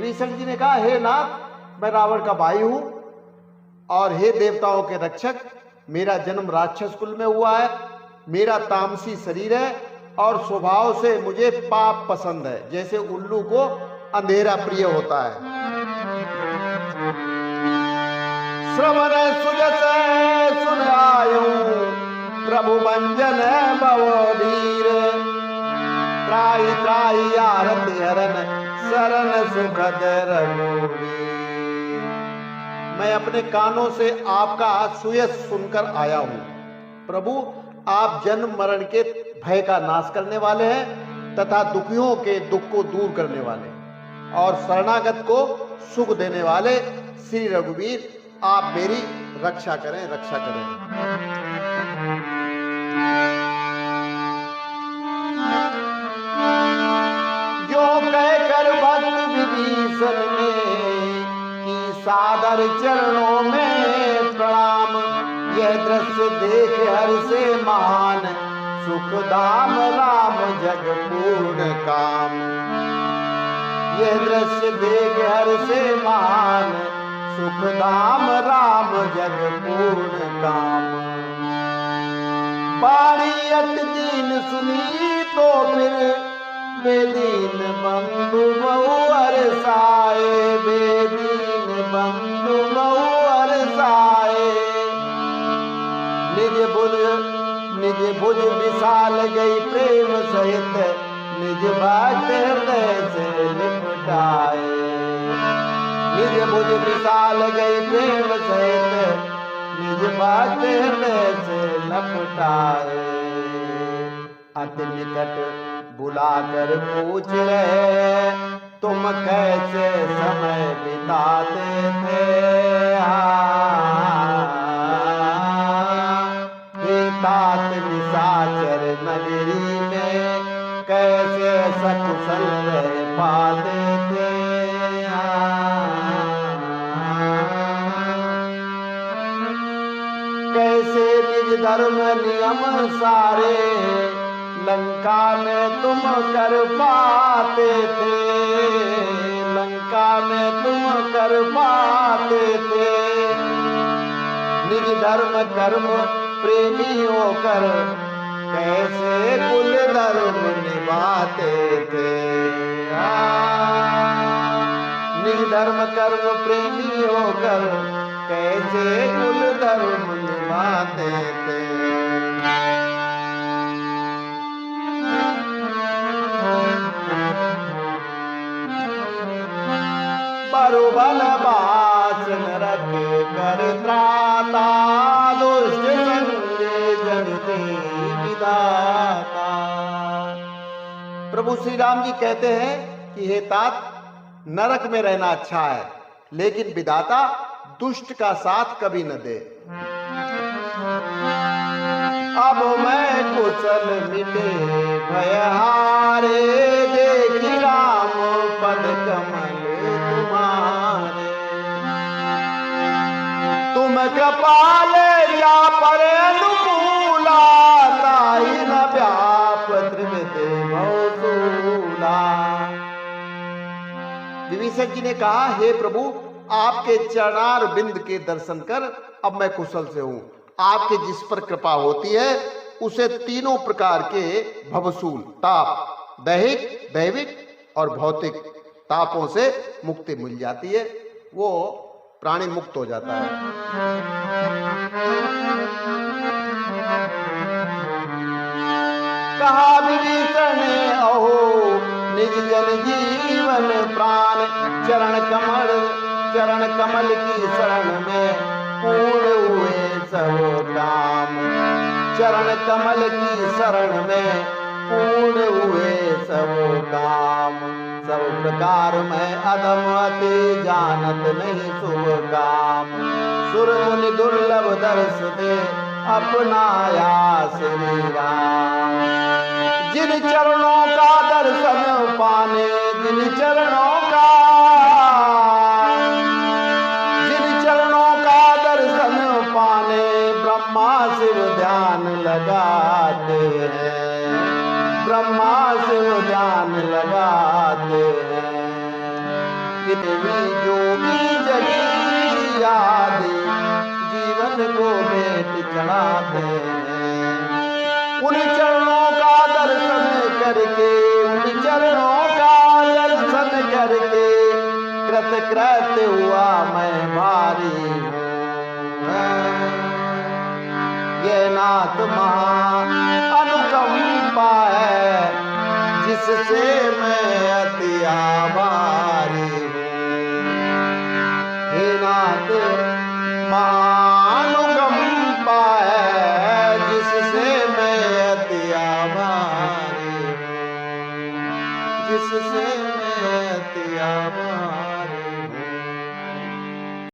विभीषण जी ने कहा, हे नाथ, मैं रावण का भाई हूं और हे देवताओं के रक्षक, मेरा जन्म राक्षस कुल में हुआ है, मेरा तामसी शरीर है और स्वभाव से मुझे पाप पसंद है, जैसे उल्लू को अंधेरा प्रिय होता है। श्रवण सुजस सुन आयूं, प्रभु मंजन भवधीर, त्राहि त्राहि आरति हरन, शरण सुखद रघुवीर। मैं अपने कानों से आपका सुयस सुनकर आया हूं। प्रभु, आप जन्म मरण के भय का नाश करने वाले हैं तथा दुखियों के दुख को दूर करने वाले और शरणागत को सुख देने वाले श्री रघुवीर, आप मेरी रक्षा करें, रक्षा करें। जो कहकर भक्त विभीषण ने की सादर चरणों में प्रणाम, यह दृश्य देख हर से महान, सुख धाम राम जग पूर्ण काम। यह दृश्य देख हर से महान, सुख धाम राम जग पूर्ण काम। बाणी अट दीन सुनी तो फिर, बेदीन बंधु बहु अरसाए, बेदीन बंधु बहु अरसाए। निज भुज विशाल गई प्रेम सहित, निज भक्त हृदय से लिपटाए। निज भुज विशाल गई प्रेम सहित, निज भक्त हृदय से लपटाए। अति निकट बुलाकर पूछ रहे, तुम कैसे समय बिताते थे। तात निशाचर नगरी में, कैसे सकुशल रह पाते थे। कैसे निज धर्म नियम सारे, लंका में तुम कर पाते थे। लंका में तुम कर पाते थे। निज धर्म कर्म प्रेमी होकर, कैसे कुल धर्म निभाते थे। निज धर्म कर्म प्रेमी होकर, कैसे कुल धर्म निभाते थे। बरुबल बास नरक कर त्राता, दुष्ट संगे जगते विधाता। प्रभु श्री राम जी कहते हैं कि हे तात, नरक में रहना अच्छा है, लेकिन विधाता दुष्ट का साथ कभी न दे। अब मैं कुशल मिले भयहारे, देखी राम पद कमल तुम्हारे। तुम कृपाल या पर अनुकूला, ताई न व्याप त्रिविधि मौसूला। विभीषण जी ने कहा, हे प्रभु, आपके चरणार बिंद के दर्शन कर अब मैं कुशल से हूं। आपके जिस पर कृपा होती है उसे तीनों प्रकार के भवसूल ताप, दैहिक, दैविक और भौतिक तापों से मुक्ति मिल जाती है, वो प्राणी मुक्त हो जाता है। कहा विभीषण ने, अहो निज जन जीवन प्राण, चरण कमल की शरण में पूर्ण हुए सब काम। चरण कमल की शरण में पूर्ण हुए सब काम। सब प्रकार में अधम अति जानत नहीं शुभ काम। सुर मुनि दुर्लभ दर्श दे अपनाया श्री राम। जिन चरणों का दर्शन पाने, जिन चरणों का पाने, ब्रह्मा शिव ध्यान लगाते हैं। ब्रह्मा शिव ध्यान लगाते हैं। कितनी जो भी जगी यादें जीवन को भेंट चढ़ाते हैं। उन चरणों का दर्शन करके, उन चरणों का दर्शन करके कृत कृत हुआ मैं भारी हूँ। ये नाथ महा अनुकंपा है जिससे मैं अति आभारी हूँ। हे नाथ महानुकंपा है जिससे मैं अति आभारी हूँ, जिससे मैं अति आभारी